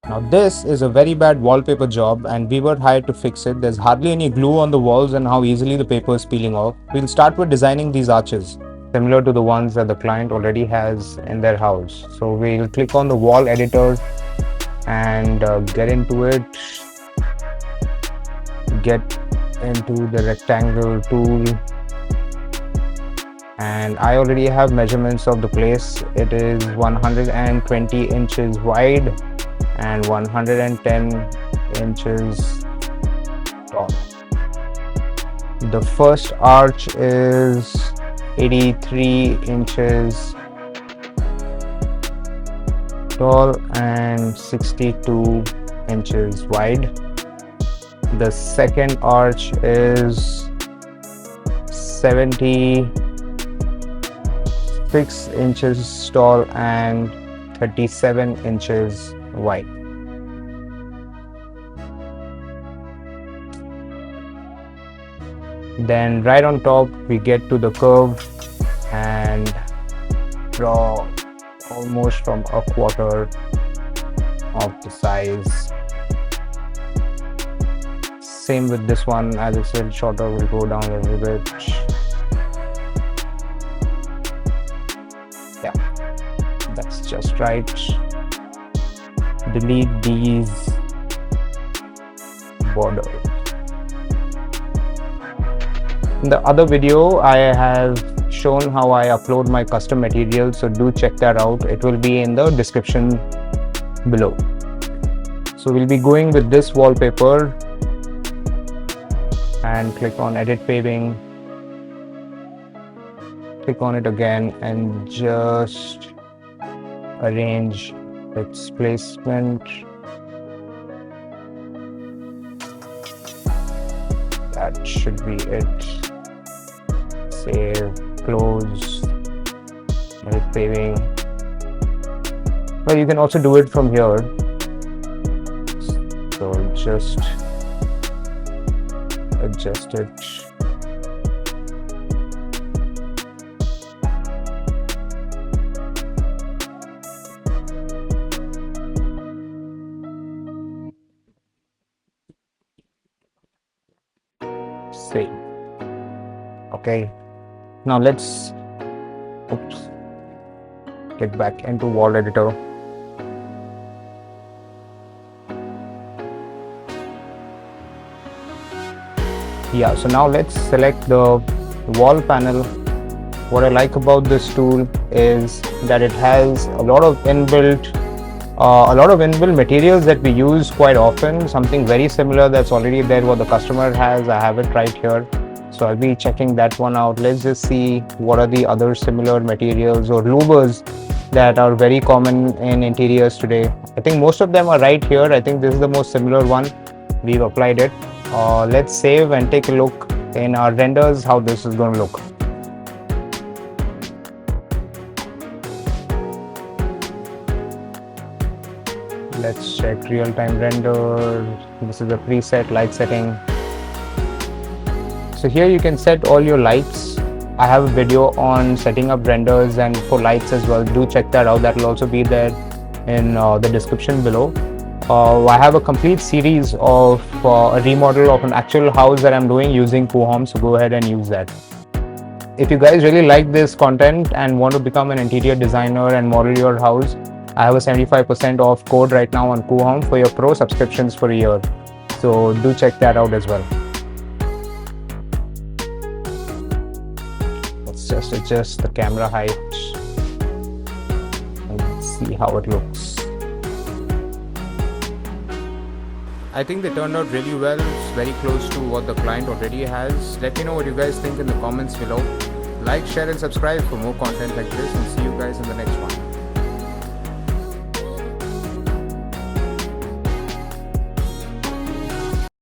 Now this is a very bad wallpaper job and we were hired to fix it. There's hardly any glue on the walls and how easily the paper is peeling off. We'll start with designing these arches, similar to the ones that the client already has in their house. So we'll click on the wall editor and get into it. Get into the rectangle tool. And I already have measurements of the place. It is 120 inches wide and 110 inches tall. The first arch is 83 inches tall and 62 inches wide. The second arch is 76 inches tall and 37 inches wide. Then right on top we get to the curve and draw almost from a quarter of the size. Same with this one, as I said, shorter will go down a little bit. Yeah, that's just right. Delete these borders. In the other video, I have shown how I upload my custom materials, so do check that out. It will be in the description below. So we'll be going with this wallpaper and click on edit paving. Click on it again and just arrange its placement. That should be it. Save, close, edit paving. Well, you can also do it from here. So just adjust it. Save. Okay, now let's get back into wall editor. Yeah, so now let's select the wall panel. What I like about this tool is that it has a lot of inbuilt materials that we use quite often. Something very similar that's already there what the customer has. I have it right here, so I'll be checking that one out. Let's just see what are the other similar materials or louvers that are very common in interiors today. I think most of them are right here. I think this is the most similar one. We've applied it. Let's save and take a look in our renders how this is going to look. Let's check real-time render. This is a preset light setting. So here you can set all your lights. I have a video on setting up renders and for lights as well. Do check that out. That will also be there in the description below. I have a complete series of a remodel of an actual house that I'm doing using Coohom, so go ahead and use that. If you guys really like this content and want to become an interior designer and model your house, I have a 75% off code right now on Coohom for your pro subscriptions for a year. So do check that out as well. Let's just adjust the camera height and see how it looks. I think they turned out really well. It's very close to what the client already has. Let me know what you guys think in the comments below. Like, share and subscribe for more content like this, and see you guys in the next one.